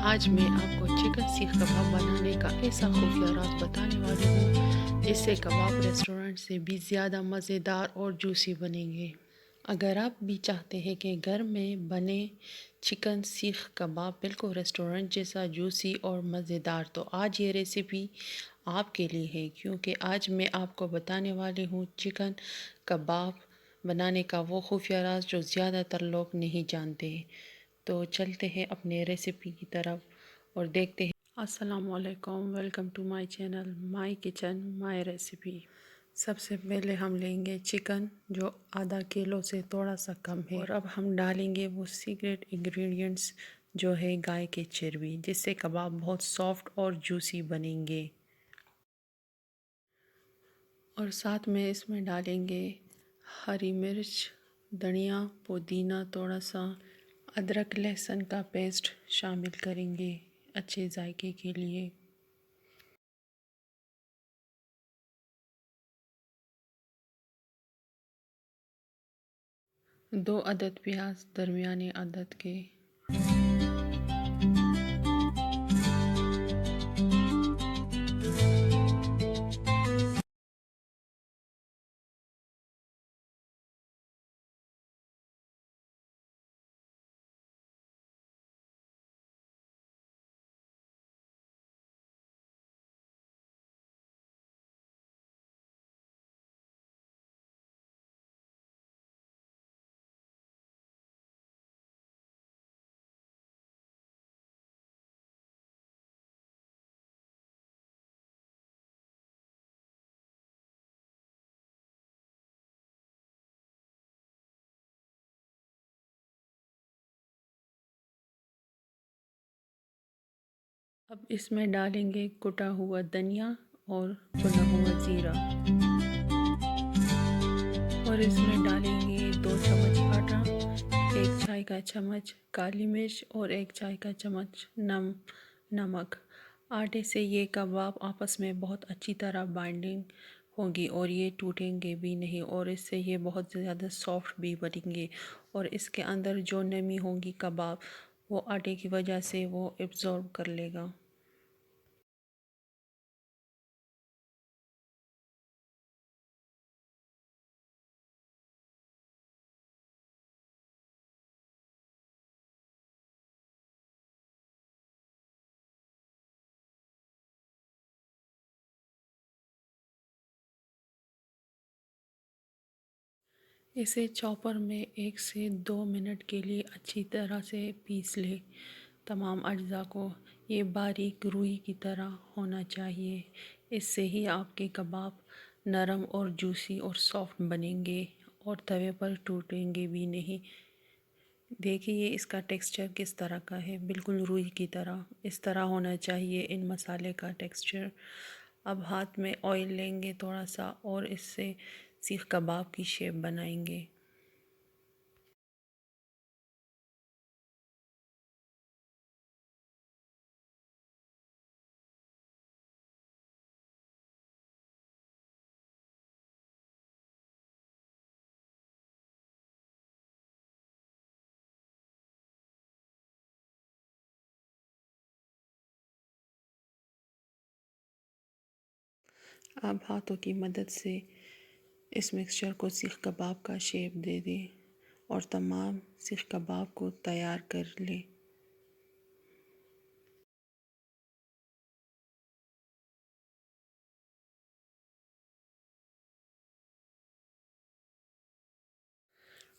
आज मैं आपको चिकन सीख कबाब बनाने का ऐसा खुफिया राज बताने वाली हूँ जिससे कबाब रेस्टोरेंट से भी ज़्यादा मज़ेदार और जूसी बनेंगे। अगर आप भी चाहते हैं कि घर में बने चिकन सीख कबाब बिल्कुल रेस्टोरेंट जैसा जूसी और मज़ेदार, तो आज ये रेसिपी आपके लिए है, क्योंकि आज मैं आपको बताने वाली हूँ चिकन कबाब बनाने का वो खुफिया राज जो ज़्यादातर लोग नहीं जानते। तो चलते हैं अपने रेसिपी की तरफ और देखते हैं। अस्सलामुअलैकुम, welcome to my channel my kitchen my recipe. सबसे पहले हम लेंगे चिकन जो आधा किलो से थोड़ा सा कम है, और अब हम डालेंगे वो सीक्रेट इंग्रेडिएंट्स जो है गाय के चर्बी, जिससे कबाब बहुत सॉफ्ट और जूसी बनेंगे। और साथ में इसमें डालेंगे हरी मिर्च, धनिया, पुदीना, थोड़ा सा अदरक लहसुन का पेस्ट शामिल करेंगे अच्छे जायके के लिए। 2 अदद प्याज दरमियाने अदद के। अब इसमें डालेंगे कुटा हुआ धनिया और भुना हुआ ज़ीरा, और इसमें डालेंगे 2 चम्मच आटा, 1 चाय का चम्मच काली मिर्च और 1 चाय का चम्मच नमक। आटे से ये कबाब आपस में बहुत अच्छी तरह बाइंडिंग होगी और ये टूटेंगे भी नहीं, और इससे ये बहुत ज़्यादा सॉफ्ट भी बनेंगे, और इसके अंदर जो नमी होगी कबाब वो आटे की वजह से वो एब्ज़ॉर्ब कर लेगा। इसे चॉपर में 1 से 2 मिनट के लिए अच्छी तरह से पीस ले तमाम अज्जा को। ये बारीक रुई की तरह होना चाहिए, इससे ही आपके कबाब नरम और जूसी और सॉफ्ट बनेंगे और तवे पर टूटेंगे भी नहीं। देखिए इसका टेक्सचर किस तरह का है, बिल्कुल रुई की तरह। इस तरह होना चाहिए इन मसाले का टेक्सचर। अब हाथ में ऑयल लेंगे थोड़ा सा और इससे सीख कबाब की शेप बनाएंगे। अब हाथों की मदद से इस मिक्सचर को सीख कबाब का शेप दे दें और तमाम सीख कबाब को तैयार कर लें।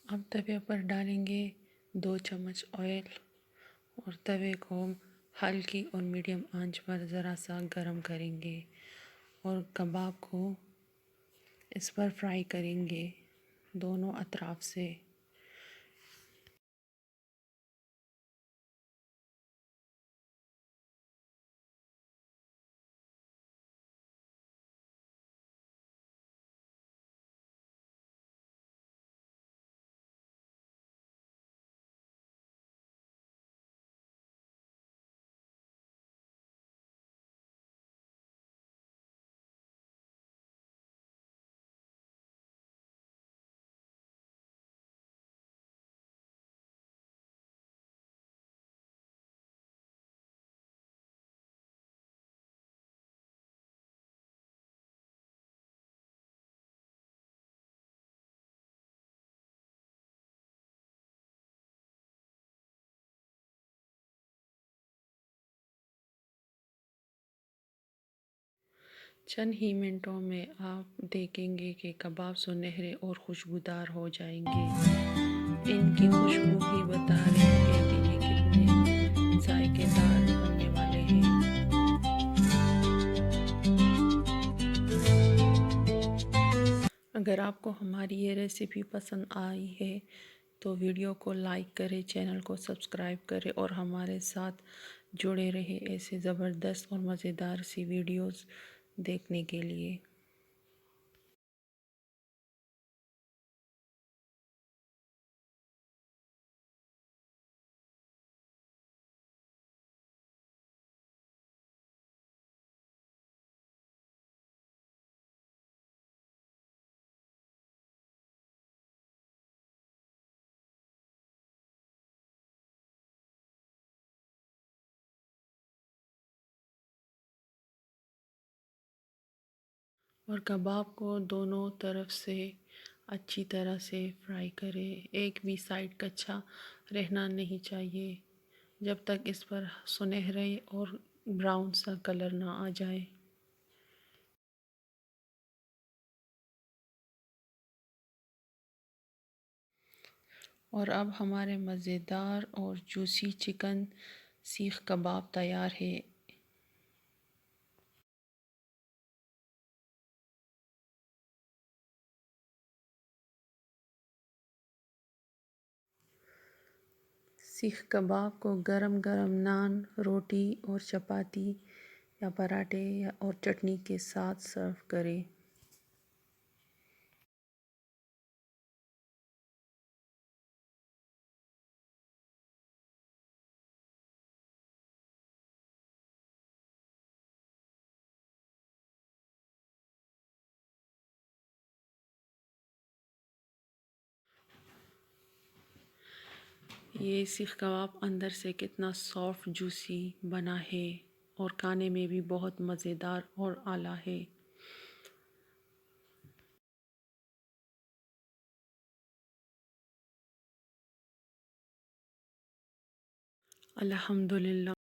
अब तवे पर डालेंगे 2 चम्मच ऑयल और तवे को हल्की और मीडियम आंच पर ज़रा सा गरम करेंगे और कबाब को इस पर फ्राई करेंगे दोनों अतराफ से। चंद ही मिनटों में आप देखेंगे कि कबाब सुनहरे और खुशबूदार हो जाएंगे। इनकी खुशबू ही बता रही है कि ये कितने जायकेदार बनने वाले हैं। अगर आपको हमारी ये रेसिपी पसंद आई है तो वीडियो को लाइक करें, चैनल को सब्सक्राइब करें और हमारे साथ जुड़े रहे ऐसे ज़बरदस्त और मज़ेदार सी वीडियोस देखने के लिए। और कबाब को दोनों तरफ से अच्छी तरह से फ्राई करें। एक भी साइड कच्चा रहना नहीं चाहिए जब तक इस पर सुनहरे और ब्राउन सा कलर ना आ जाए। और अब हमारे मज़ेदार और जूसी चिकन सीख कबाब तैयार है। सीख कबाब को गरम गरम नान, रोटी और चपाती या पराठे या और चटनी के साथ सर्व करें। ये सीख कबाब अंदर से कितना सॉफ्ट जूसी बना है और खाने में भी बहुत मज़ेदार और आला है। अल्हम्दुलिल्लाह।